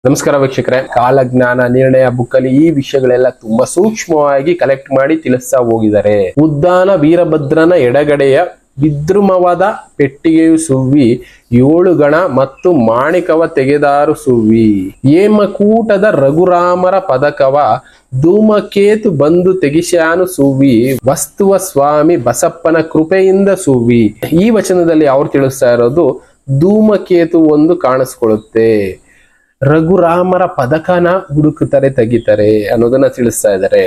ನಮಸ್ಕಾರ ವೀಕ್ಷಕರೇ, ಕಾಲಜ್ಞಾನ ನಿರ್ಣಯ ಬುಕ್ ಅಲ್ಲಿ ಈ ವಿಷಯಗಳೆಲ್ಲ ತುಂಬಾ ಸೂಕ್ಷ್ಮವಾಗಿ ಕಲೆಕ್ಟ್ ಮಾಡಿ ತಿಳಿಸ್ತಾ ಹೋಗಿದ್ದಾರೆ. ಉದ್ದಾನ ವೀರಭದ್ರನ ಎಡಗಡೆಯ ವಿದ್ರುಮವಾದ ಪೆಟ್ಟಿಗೆಯು ಸುವ್ವಿ, 7 ಗಣ ಮತ್ತು ಮಾಣಿಕವ ತೆಗೆದಾರು ಸುವ್ವಿ. ಹೇಮಕೂಟದ ರಘುರಾಮರ ಪದಕವ ಧೂಮಕೇತು ಬಂದು ತೆಗಿಸ್ಯಾನು ಸುವ್ವಿ, ವಸ್ತುವ ಸ್ವಾಮಿ ಬಸಪ್ಪನ ಕೃಪೆಯಿಂದ ಸುವ್ವಿ. ಈ ವಚನದಲ್ಲಿ ಅವ್ರು ತಿಳಿಸ್ತಾ ಇರೋದು ಧೂಮಕೇತು ಒಂದು ಕಾಣಿಸ್ಕೊಳ್ಳುತ್ತೆ, ರಘುರಾಮರ ಪದಕನ ಹುಡುಕುತ್ತಾರೆ ತೆಗಿತಾರೆ ಅನ್ನೋದನ್ನ ತಿಳಿಸ್ತಾ ಇದ್ದಾರೆ.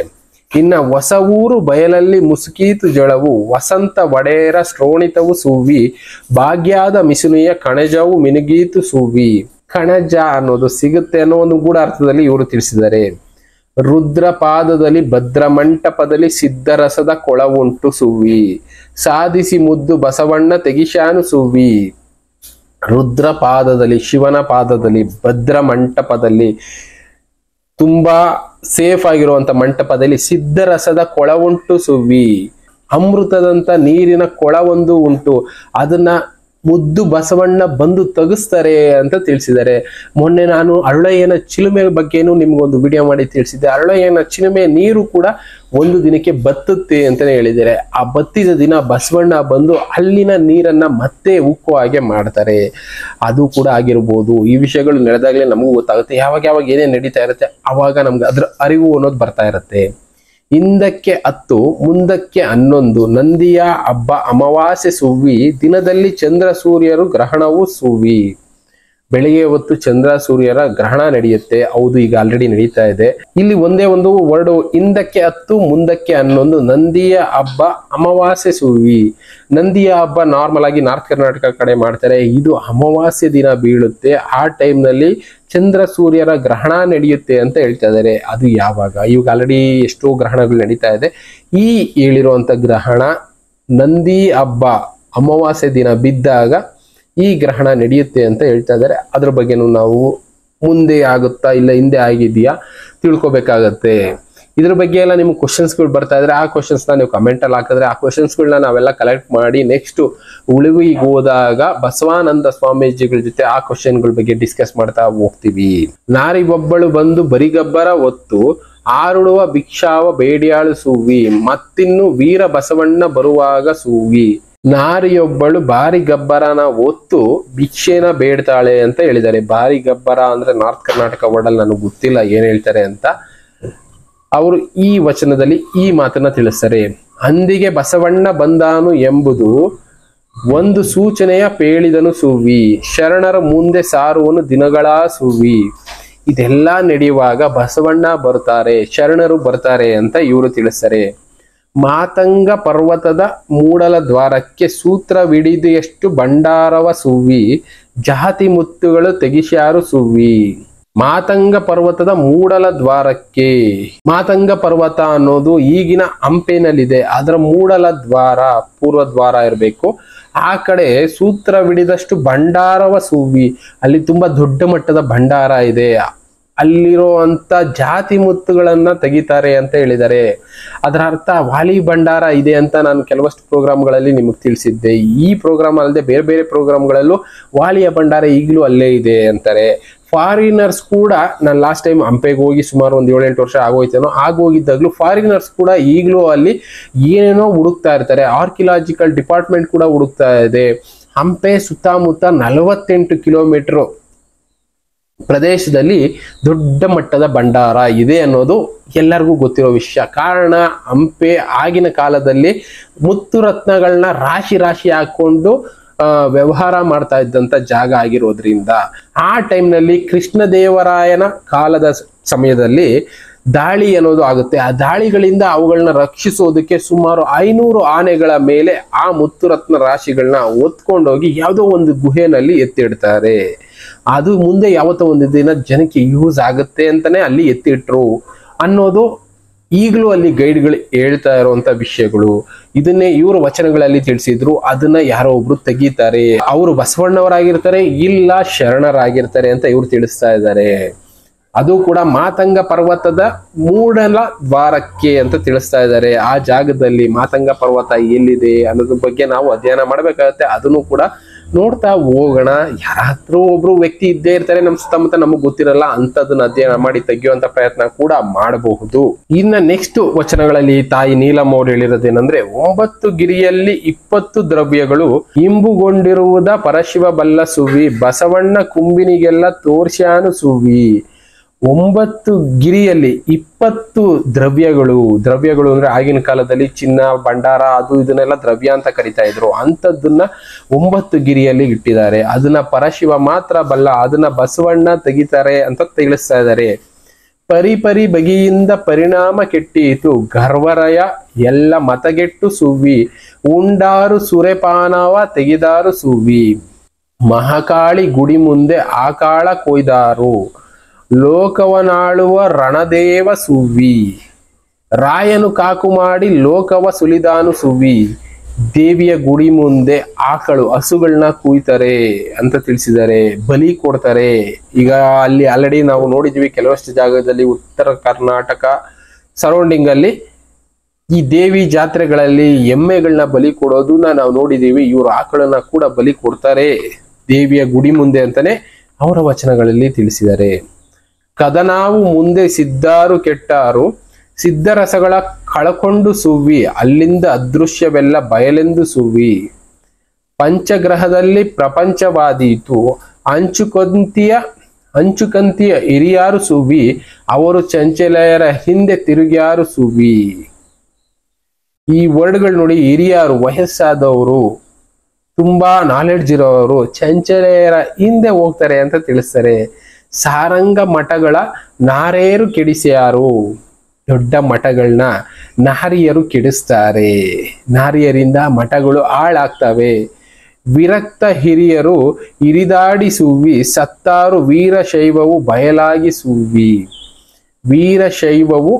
ಇನ್ನ ಹೊಸ ಊರು ಬಯಲಲ್ಲಿ ಮುಸುಕೀತು ಜಳವು, ವಸಂತ ಒಡೆಯರ ಶ್ರೋಣಿತವು ಸುವ್ವಿ, ಭಾಗ್ಯದ ಮಿಸುನಿಯ ಕಣಜವು ಮಿನುಗೀತು ಸುವ್ವಿ. ಕಣಜ ಅನ್ನೋದು ಸಿಗುತ್ತೆ ಅನ್ನೋ ಒಂದು ಗೂಢ ಅರ್ಥದಲ್ಲಿ ಇವರು ತಿಳಿಸಿದ್ದಾರೆ. ರುದ್ರಪಾದದಲ್ಲಿ ಭದ್ರಮಂಟಪದಲ್ಲಿ ಸಿದ್ಧರಸದ ಕೊಳವುಂಟು ಸುವ್ವಿ, ಸಾಧಿಸಿ ಮುದ್ದು ಬಸವಣ್ಣ ತೆಗಿಸ್ಯಾನು ಸುವ್ವಿ. ರುದ್ರಪಾದದಲ್ಲಿ, ಶಿವನ ಪಾದದಲ್ಲಿ, ಭದ್ರ ಮಂಟಪದಲ್ಲಿ, ತುಂಬಾ ಸೇಫ್ ಆಗಿರುವಂತ ಮಂಟಪದಲ್ಲಿ ಸಿದ್ಧರಸದ ಕೊಳವುಂಟು ಸುವ್ವಿ. ಅಮೃತದಂತ ನೀರಿನ ಕೊಳವೊಂದು ಉಂಟು, ಅದನ್ನ ಮುದ್ದು ಬಸವಣ್ಣ ಬಂದು ತೆಗಿಸ್ತಾರೆ ಅಂತ ತಿಳಿಸಿದ್ದಾರೆ. ಮೊನ್ನೆ ನಾನು ಅರಳಯ್ಯನ ಚಿಲುಮೆ ಬಗ್ಗೆನೂ ನಿಮ್ಗೊಂದು ವಿಡಿಯೋ ಮಾಡಿ ತಿಳಿಸಿದ್ದೆ. ಅರಳಯ್ಯನ ಚಿಲುಮೆ ನೀರು ಕೂಡ ಒಂದು ದಿನಕ್ಕೆ ಬತ್ತುತ್ತೆ ಅಂತಾನೆ ಹೇಳಿದ್ದಾರೆ. ಆ ಬತ್ತಿದ ದಿನ ಬಸವಣ್ಣ ಬಂದು ಅಲ್ಲಿನ ನೀರನ್ನ ಮತ್ತೆ ಉಕ್ಕೋ ಹಾಗೆ ಮಾಡ್ತಾರೆ. ಅದು ಕೂಡ ಆಗಿರ್ಬೋದು. ಈ ವಿಷಯಗಳು ನಡೆದಾಗಲೇ ನಮಗೂ ಗೊತ್ತಾಗುತ್ತೆ. ಯಾವಾಗ ಯಾವಾಗ ಏನೇನು ನಡೀತಾ ಇರುತ್ತೆ ಅವಾಗ ನಮ್ಗೆ ಅದ್ರ ಅರಿವು ಅನ್ನೋದು ಬರ್ತಾ ಇರುತ್ತೆ. ಹಿಂದಕ್ಕೆ 10 ಮುಂದಕ್ಕೆ 11 ನಂದಿಯ ಹಬ್ಬ ಅಮಾವಾಸ್ಯೆ ಸುವ್ವಿ, ದಿನದಲ್ಲಿ ಚಂದ್ರ ಸೂರ್ಯರು ಗ್ರಹಣವು ಸುವ್ವಿ. ಬೆಳಿಗ್ಗೆ ಹೊತ್ತು ಚಂದ್ರ ಸೂರ್ಯರ ಗ್ರಹಣ ನಡೆಯುತ್ತೆ. ಹೌದು, ಈಗ ಆಲ್ರೆಡಿ ನಡೀತಾ ಇದೆ. ಇಲ್ಲಿ ಒಂದೇ ಒಂದು ವರ್ಡ್, ಹಿಂದಕ್ಕೆ 10 ಮುಂದಕ್ಕೆ 11 ನಂದಿಯ ಹಬ್ಬ ಅಮಾವಾಸ್ಯೆ ಸುವ್ವಿ. ನಂದಿಯ ಹಬ್ಬ ನಾರ್ಮಲ್ ಆಗಿ ನಾರ್ತ್ ಕರ್ನಾಟಕ ಕಡೆ ಮಾಡ್ತಾರೆ. ಇದು ಅಮಾವಾಸ್ಯೆ ದಿನ ಬೀಳುತ್ತೆ. ಆ ಟೈಮ್ ನಲ್ಲಿ ಚಂದ್ರ ಸೂರ್ಯರ ಗ್ರಹಣ ನಡೆಯುತ್ತೆ ಅಂತ ಹೇಳ್ತಾ ಇದ್ದಾರೆ. ಅದು ಯಾವಾಗ? ಇವಾಗ ಆಲ್ರೆಡಿ ಎಷ್ಟೋ ಗ್ರಹಣಗಳು ನಡೀತಾ ಇದೆ. ಈ ಹೇಳಿರುವಂತ ಗ್ರಹಣ ನಂದಿ ಹಬ್ಬ ಅಮಾವಾಸ್ಯೆ ದಿನ ಬಿದ್ದಾಗ ಈ ಗ್ರಹಣ ನಡೆಯುತ್ತೆ ಅಂತ ಹೇಳ್ತಾ ಇದ್ದಾರೆ. ಅದ್ರ ಬಗ್ಗೆನೂ ನಾವು ಮುಂದೆ ಆಗುತ್ತಾ ಇಲ್ಲ ಹಿಂದೆ ಆಗಿದೆಯಾ ತಿಳ್ಕೊಬೇಕಾಗತ್ತೆ. ಇದ್ರ ಬಗ್ಗೆ ಎಲ್ಲ ನಿಮ್ಗೆ ಕ್ವಶನ್ಸ್ಗಳು ಬರ್ತಾ ಇದ್ರೆ ಆ ಕ್ವಶನ್ಸ್ನ ನೀವು ಕಮೆಂಟ್ ಅಲ್ಲಿ ಹಾಕಿದ್ರೆ ಆ ಕ್ವಶನ್ಸ್ಗಳನ್ನ ನಾವೆಲ್ಲ ಕಲೆಕ್ಟ್ ಮಾಡಿ ನೆಕ್ಸ್ಟ್ ಉಳಿವಿಗೆ ಹೋದಾಗ ಬಸವಾನಂದ ಸ್ವಾಮೀಜಿಗಳ ಜೊತೆ ಆ ಕ್ವಶನ್ಗಳ ಬಗ್ಗೆ ಡಿಸ್ಕಸ್ ಮಾಡ್ತಾ ಹೋಗ್ತೀವಿ. ನಾರಿ ಒಬ್ಬಳು ಬಂದು ಬರಿಗಬ್ಬರ ಹೊತ್ತು ಆರುಳುವ ಭಿಕ್ಷಾವ ಬೇಡಿಯಾಳು ಸುವ್ವಿ, ಮತ್ತಿನ್ನು ವೀರ ಬಸವಣ್ಣ ಬರುವಾಗ ಸುವ್ವಿ. ನಾರಿಯೊಬ್ಬಳು ಬಾರಿ ಗಬ್ಬರನ ಹೊತ್ತು ಭಿಕ್ಷೆನ ಬೇಡ್ತಾಳೆ ಅಂತ ಹೇಳಿದ್ದಾರೆ. ಬಾರಿ ಗಬ್ಬರ ಅಂದ್ರೆ ನಾರ್ತ್ ಕರ್ನಾಟಕ ವರ್ಡಲ್ಲಿ ನನಗೆ ಗೊತ್ತಿಲ್ಲ ಏನ್ ಹೇಳ್ತಾರೆ ಅಂತ. ಅವರು ಈ ವಚನದಲ್ಲಿ ಈ ಮಾತನ್ನ ತಿಳಿಸ್ತಾರೆ. ಅಂದಿಗೆ ಬಸವಣ್ಣ ಬಂದಾನು ಎಂಬುದು ಒಂದು ಸೂಚನೆಯ ಪೇಳಿದನು ಸುವ್ವಿ, ಶರಣರ ಮುಂದೆ ಸಾರುವನು ದಿನಗಳ ಸುವ್ವಿ. ಇದೆಲ್ಲ ನಡೆಯುವಾಗ ಬಸವಣ್ಣ ಬರ್ತಾರೆ, ಶರಣರು ಬರ್ತಾರೆ ಅಂತ ಇವರು ತಿಳಿಸ್ತಾರೆ. ಮಾತಂಗ ಪರ್ವತದ ಮೂಡಲ ದ್ವಾರಕ್ಕೆ ಸೂತ್ರವಿಡಿದು ಎಷ್ಟು ಭಂಡಾರವ ಸುವ್ವಿ, ಜಾತಿ ಮುತ್ತುಗಳು ತೆಗಿಸ್ಯಾರು ಸುವ್ವಿ. ಮಾತಂಗ ಪರ್ವತದ ಮೂಡಲ ದ್ವಾರಕ್ಕೆ, ಮಾತಂಗ ಪರ್ವತ ಅನ್ನೋದು ಈಗಿನ ಹಂಪೆನಲ್ಲಿದೆ. ಅದರ ಮೂಡಲ ದ್ವಾರ ಪೂರ್ವ ದ್ವಾರ ಇರಬೇಕು. ಆ ಕಡೆ ಸೂತ್ರವಿಡಿದಷ್ಟು ಭಂಡಾರವ ಸುವ್ವಿ, ಅಲ್ಲಿ ತುಂಬಾ ದೊಡ್ಡ ಮಟ್ಟದ ಭಂಡಾರ ಇದೆ. ಅಲ್ಲಿರುವಂತ ಜಾತಿ ಮುತ್ತುಗಳನ್ನ ತೆಗಿತಾರೆ ಅಂತ ಹೇಳಿದ್ದಾರೆ. ಅದರ ಅರ್ಥ ವಾಲಿ ಭಂಡಾರ ಇದೆ ಅಂತ ನಾನು ಕೆಲವಷ್ಟು ಪ್ರೋಗ್ರಾಮ್ಗಳಲ್ಲಿ ನಿಮಗೆ ತಿಳಿಸಿದ್ದೆ. ಈ ಪ್ರೋಗ್ರಾಮ್ ಅಲ್ಲದೆ ಬೇರೆ ಬೇರೆ ಪ್ರೋಗ್ರಾಮ್ಗಳಲ್ಲೂ ವಾಲಿಯ ಭಂಡಾರ ಈಗಲೂ ಅಲ್ಲೇ ಇದೆ ಅಂತಾರೆ. ಫಾರಿನರ್ಸ್ ಕೂಡ, ನಾನು ಲಾಸ್ಟ್ ಟೈಮ್ ಹಂಪೆಗೆ ಹೋಗಿ ಸುಮಾರು ಒಂದು 7-8 ವರ್ಷ ಆಗೋಯ್ತೇನೋ, ಆಗೋಗಿದ್ದಾಗ್ಲೂ ಫಾರಿನರ್ಸ್ ಕೂಡ ಈಗಲೂ ಅಲ್ಲಿ ಏನೇನೋ ಹುಡುಕ್ತಾ ಇರ್ತಾರೆ. ಆರ್ಕಿಯಾಲಜಿಕಲ್ ಡಿಪಾರ್ಟ್ಮೆಂಟ್ ಕೂಡ ಹುಡುಕ್ತಾ ಇದೆ. ಹಂಪೆ ಸುತ್ತಮುತ್ತ 48 ಕಿಲೋಮೀಟರ್ ಪ್ರದೇಶದಲ್ಲಿ ದೊಡ್ಡ ಮಟ್ಟದ ಭಂಡಾರ ಇದೆ ಅನ್ನೋದು ಎಲ್ಲರಿಗೂ ಗೊತ್ತಿರೋ ವಿಷಯ. ಕಾರಣ, ಹಂಪೆ ಆಗಿನ ಕಾಲದಲ್ಲಿ ಮುತ್ತು ರತ್ನಗಳನ್ನ ರಾಶಿ ರಾಶಿ ಹಾಕೊಂಡು ವ್ಯವಹಾರ ಮಾಡ್ತಾ ಇದ್ದಂತ ಜಾಗ ಆಗಿರೋದ್ರಿಂದ ಆ ಟೈಮ್ನಲ್ಲಿ ಕೃಷ್ಣದೇವರಾಯನ ಕಾಲದ ಸಮಯದಲ್ಲಿ ದಾಳಿ ಅನ್ನೋದು ಆಗುತ್ತೆ. ಆ ದಾಳಿಗಳಿಂದ ಅವುಗಳನ್ನ ರಕ್ಷಿಸೋದಕ್ಕೆ ಸುಮಾರು 500 ಆನೆಗಳ ಮೇಲೆ ಆ ಮುತ್ತುರತ್ನ ರಾಶಿಗಳನ್ನ ಹೊತ್ಕೊಂಡೋಗಿ ಯಾವುದೋ ಒಂದು ಗುಹೆನಲ್ಲಿ ಎತ್ತಿಡ್ತಾರೆ. ಅದು ಮುಂದೆ ಯಾವತ್ತೋ ಒಂದು ದಿನ ಜನಕ್ಕೆ ಯೂಸ್ ಆಗುತ್ತೆ ಅಂತಾನೆ ಅಲ್ಲಿ ಎತ್ತಿಟ್ರು ಅನ್ನೋದು ಈಗಲೂ ಅಲ್ಲಿ ಗೈಡ್ಗಳು ಹೇಳ್ತಾ ಇರುವಂತ ವಿಷಯಗಳು. ಇದನ್ನೇ ಇವರು ವಚನಗಳಲ್ಲಿ ತಿಳಿಸಿದ್ರು. ಅದನ್ನ ಯಾರೋ ಒಬ್ರು ತೆಗಿತಾರೆ, ಅವರು ಬಸವಣ್ಣವರಾಗಿರ್ತಾರೆ ಇಲ್ಲ ಶರಣರಾಗಿರ್ತಾರೆ ಅಂತ ಇವ್ರು ತಿಳಿಸ್ತಾ ಇದ್ದಾರೆ. ಅದು ಕೂಡ ಮಾತಂಗ ಪರ್ವತದ ಮೂಡಲ ದ್ವಾರಕ್ಕೆ ಅಂತ ತಿಳಿಸ್ತಾ ಇದ್ದಾರೆ. ಆ ಜಾಗದಲ್ಲಿ ಮಾತಂಗ ಪರ್ವತ ಎಲ್ಲಿದೆ ಅನ್ನೋದ್ರ ಬಗ್ಗೆ ನಾವು ಅಧ್ಯಯನ ಮಾಡಬೇಕಾಗತ್ತೆ. ಅದನ್ನು ಕೂಡ ನೋಡ್ತಾ ಹೋಗೋಣ. ಯಾರಾದ್ರೂ ಒಬ್ರು ವ್ಯಕ್ತಿ ಇದ್ದೇ ಇರ್ತಾರೆ ನಮ್ಮ ಸುತ್ತಮುತ್ತ, ನಮಗ್ ಗೊತ್ತಿರಲ್ಲ, ಅಂತದನ್ನ ಅಧ್ಯಯನ ಮಾಡಿ ತೆಗೆಯುವಂತ ಪ್ರಯತ್ನ ಕೂಡ ಮಾಡಬಹುದು. ಇನ್ನ ನೆಕ್ಸ್ಟ್ ವಚನಗಳಲ್ಲಿ ತಾಯಿ ನೀಲಮ್ಮ ಅವರು ಹೇಳಿರೋದೇನಂದ್ರೆ, 9 ಗಿರಿಯಲ್ಲಿ 20 ದ್ರವ್ಯಗಳು ಇಂಬುಗೊಂಡಿರುವುದ ಪರಶಿವ ಬಲ್ಲ ಸುವಿ, ಬಸವಣ್ಣ ಕುಂಬಿನಿಗೆಲ್ಲ ತೋರ್ಸ್ಯಾನು ಸುವಿ. 9 ಗಿರಿಯಲ್ಲಿ 20 ದ್ರವ್ಯಗಳು ಅಂದ್ರೆ ಆಗಿನ ಕಾಲದಲ್ಲಿ ಚಿನ್ನ ಭಂಡಾರ ಅದು ಇದನ್ನೆಲ್ಲ ದ್ರವ್ಯ ಅಂತ ಕರಿತಾ ಇದ್ರು. ಅಂತದನ್ನ 9 ಗಿರಿಯಲ್ಲಿ ಇಟ್ಟಿದ್ದಾರೆ. ಅದನ್ನ ಪರಶಿವ ಮಾತ್ರ ಬಲ್ಲ, ಅದನ್ನ ಬಸವಣ್ಣ ತೆಗಿತಾರೆ ಅಂತ ತಿಳಿಸ್ತಾ ಇದ್ದಾರೆ. ಪರಿ ಬಗೆಯಿಂದ ಪರಿಣಾಮ ಕೆಟ್ಟೀತು, ಗರ್ವರಯ ಎಲ್ಲ ಮತಗೆಟ್ಟು ಸುವ್ವಿ, ಉಂಡಾರು ಸುರೆಪಾನವ ತೆಗಿದಾರು ಸುವ್ವಿ. ಮಹಾಕಾಳಿ ಗುಡಿ ಮುಂದೆ ಆಕಾಳ ಕೊಯ್ದಾರು, ಲೋಕವನಾಳುವ ರಣದೇವ ಸುವ್ವಿ. ರಾಯನು ಕಾಕು ಮಾಡಿ ಲೋಕವ ಸುಲಿದಾನು ಸುವ್ವಿ. ದೇವಿಯ ಗುಡಿ ಮುಂದೆ ಆಕಳು ಹಸುಗಳನ್ನ ಕುಯ್ತಾರೆ ಅಂತ ತಿಳಿಸಿದ್ದಾರೆ, ಬಲಿ ಕೊಡ್ತಾರೆ. ಈಗ ಅಲ್ಲಿ ಆಲ್ರೆಡಿ ನಾವು ನೋಡಿದ್ವಿ ಕೆಲವಷ್ಟು ಜಾಗದಲ್ಲಿ ಉತ್ತರ ಕರ್ನಾಟಕ ಸರೌಂಡಿಂಗ್ ಅಲ್ಲಿ ಈ ದೇವಿ ಜಾತ್ರೆಗಳಲ್ಲಿ ಎಮ್ಮೆಗಳನ್ನ ಬಲಿ ಕೊಡೋದನ್ನ ನಾವು ನೋಡಿದೀವಿ. ಇವರು ಆಕಳನ್ನ ಕೂಡ ಬಲಿ ಕೊಡ್ತಾರೆ ದೇವಿಯ ಗುಡಿ ಮುಂದೆ ಅಂತಾನೆ ಅವರ ವಚನಗಳಲ್ಲಿ ತಿಳಿಸಿದ್ದಾರೆ. ಕದನಾವು ಮುಂದೆ ಸಿದ್ಧಾರು ಕೆಟ್ಟಾರು, ಸಿದ್ಧರಸಗಳ ಕಳಕೊಂಡು ಸುವ್ವಿ, ಅಲ್ಲಿಂದ ಅದೃಶ್ಯವೆಲ್ಲ ಬಯಲೆಂದು ಸುವ್ವಿ. ಪಂಚಗ್ರಹದಲ್ಲಿ ಪ್ರಪಂಚವಾದೀತು, ಅಂಚುಕಂತಿಯ ಹಿರಿಯಾರು ಸುವ್ವಿ, ಅವರು ಚಂಚಲೆಯರ ಹಿಂದೆ ತಿರುಗ್ಯಾರು ಸುವ್ವಿ. ಈ ವರ್ಡ್ಗಳು ನೋಡಿ, ಹಿರಿಯರು ವಯಸ್ಸಾದವರು, ತುಂಬಾ ನಾಲೆಡ್ಜ್ ಇರೋರು ಚಂಚಲೆಯರ ಹಿಂದೆ ಹೋಗ್ತಾರೆ ಅಂತ ತಿಳಿಸ್ತಾರೆ. ಸಾರಂಗ ಮಠಗಳ ನಾರೇರು ಕೆಡಿಸ್ಯಾರು, ದೊಡ್ಡ ಮಠಗಳನ್ನ ನಾರಿಯರು ಕೆಡಿಸ್ತಾರೆ, ನಾರಿಯರಿಂದ ಮಠಗಳು ಹಾಳಾಗ್ತವೆ. ವಿರಕ್ತ ಹಿರಿಯರು ಇರಿದಾಡಿ ಸುವ್ವಿ, ಸತ್ತಾರು ವೀರಶೈವವು ಬಯಲಾಗಿ ಸುವ್ವಿ. ವೀರಶೈವವು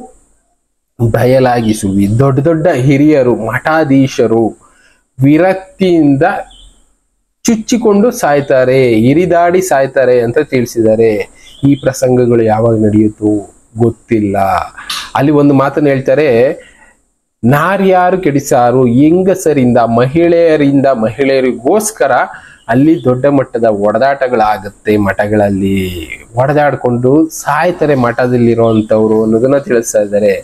ಬಯಲಾಗಿ ಸುವ್ವಿ. ದೊಡ್ಡ ಹಿರಿಯರು ಮಠಾಧೀಶರು ವಿರಕ್ತಿಯಿಂದ ಚುಚ್ಚಿಕೊಂಡು ಸಾಯ್ತಾರೆ, ಇರಿದಾಡಿ ಸಾಯ್ತಾರೆ ಅಂತ ತಿಳಿಸಿದ್ದಾರೆ. ಈ ಪ್ರಸಂಗಗಳು ಯಾವಾಗ ನಡೆಯಿತು ಗೊತ್ತಿಲ್ಲ. ಅಲ್ಲಿ ಒಂದು ಮಾತನ್ನು ಹೇಳ್ತಾರೆ, ನಾರ್ಯಾರು ಕೆಡಿಸಾರು, ಹೆಂಗಸರಿಂದ ಮಹಿಳೆಯರಿಗೋಸ್ಕರ ಅಲ್ಲಿ ದೊಡ್ಡ ಮಟ್ಟದ ಒಡೆದಾಟಗಳಾಗುತ್ತೆ. ಮಠಗಳಲ್ಲಿ ಒಡೆದಾಡ್ಕೊಂಡು ಸಾಯ್ತಾರೆ ಮಠದಲ್ಲಿರುವಂತವ್ರು ಅನ್ನೋದನ್ನ ತಿಳಿಸ್ತಾ ಇದ್ದಾರೆ.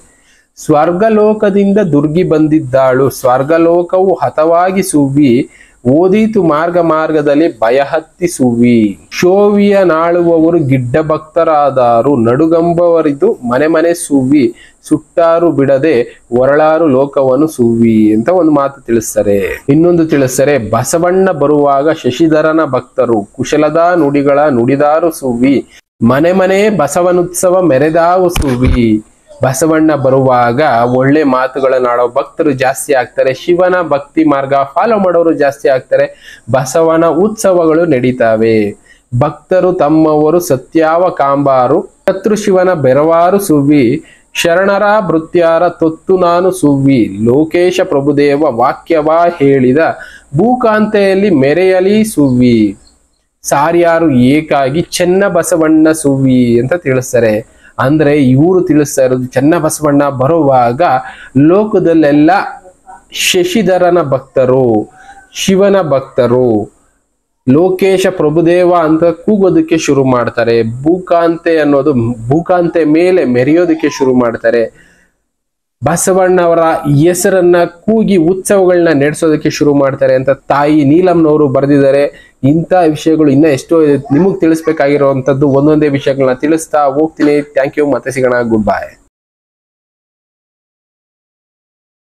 ಸ್ವರ್ಗಲೋಕದಿಂದ ದುರ್ಗಿ ಬಂದಿದ್ದಾಳು, ಸ್ವರ್ಗಲೋಕವು ಹತವಾಗಿ ಸುವ್ವಿ, ಓದೀತು ಮಾರ್ಗದಲ್ಲಿ ಭಯಹತ್ತಿ ಸುವ್ವಿ. ಶೋವಿಯ ನಾಳುವವರು ಗಿಡ್ಡ ಭಕ್ತರಾದಾರು, ನಡುಗಂಬವರಿದು ಮನೆ ಸುವ್ವಿ, ಸುಟ್ಟಾರು ಬಿಡದೆ ಹೊರಳಾರು ಲೋಕವನ್ನು ಸುವ್ವಿ ಅಂತ ಒಂದು ಮಾತು ತಿಳಿಸ್ತಾರೆ. ಇನ್ನೊಂದು ತಿಳಿಸ್ತಾರೆ, ಬಸವಣ್ಣ ಬರುವಾಗ ಶಶಿಧರನ ಭಕ್ತರು ಕುಶಲದ ನುಡಿಗಳ ನುಡಿದಾರು ಸುವ್ವಿ, ಮನೆ ಬಸವನುತ್ಸವ ಮೆರೆದಾವು ಸುವ್ವಿ. ಬಸವಣ್ಣ ಬರುವಾಗ ಒಳ್ಳೆ ಮಾತುಗಳನ್ನಾಡೋ ಭಕ್ತರು ಜಾಸ್ತಿ ಆಗ್ತಾರೆ, ಶಿವನ ಭಕ್ತಿ ಮಾರ್ಗ ಫಾಲೋ ಮಾಡೋರು ಜಾಸ್ತಿ ಆಗ್ತಾರೆ, ಬಸವನ ಉತ್ಸವಗಳು ನಡೀತಾವೆ. ಭಕ್ತರು ತಮ್ಮವರು ಸತ್ಯಾವ ಕಾಂಬಾರು, ಶತ್ರು ಶಿವನ ಬೆರವಾರು ಸುವ್ವಿ, ಶರಣರ ಭೃತ್ಯಾರ ತೊತ್ತು ನಾನು ಸುವ್ವಿ, ಲೋಕೇಶ ಪ್ರಭುದೇವ ವಾಕ್ಯವ ಹೇಳಿದ ಭೂಕಾಂತೆಯಲ್ಲಿ ಮೆರೆಯಲಿ ಸುವ್ವಿ. ಸಾರ್ಯಾರು ಏಕಾಗಿ ಚೆನ್ನ ಬಸವಣ್ಣ ಸುವ್ವಿ ಅಂತ ತಿಳಿಸ್ತಾರೆ. ಅಂದ್ರೆ ಇವರು ತಿಳಿಸ್ತಾ ಇರೋದು, ಚೆನ್ನ ಬಸವಣ್ಣ ಬರುವಾಗ ಲೋಕದಲ್ಲೆಲ್ಲ ಶಶಿಧರನ ಭಕ್ತರು, ಶಿವನ ಭಕ್ತರು, ಲೋಕೇಶ ಪ್ರಭುದೇವ ಅಂತ ಕೂಗೋದಕ್ಕೆ ಶುರು ಮಾಡ್ತಾರೆ. ಭೂಕಾಂತೆ ಮೇಲೆ ಮೆರೆಯೋದಕ್ಕೆ ಶುರು ಮಾಡ್ತಾರೆ. ಬಸವಣ್ಣವರ ಹೆಸರನ್ನ ಕೂಗಿ ಉತ್ಸವಗಳನ್ನ ನಡೆಸೋದಕ್ಕೆ ಶುರು ಮಾಡ್ತಾರೆ ಅಂತ ತಾಯಿ ನೀಲಮ್ನವರು ಬರೆದಿದ್ದಾರೆ. ಇಂಥ ವಿಷಯಗಳು ಇನ್ನ ಎಷ್ಟೋ ನಿಮಗ್ ತಿಳಿಸ್ಬೇಕಾಗಿರುವಂತದ್ದು ಒಂದೊಂದೇ ವಿಷಯಗಳನ್ನ ತಿಳಿಸ್ತಾ ಹೋಗ್ತೀನಿ. ಥ್ಯಾಂಕ್ ಯು, ಮತ್ತೆ ಸಿಗೋಣ, ಗುಡ್ ಬೈ.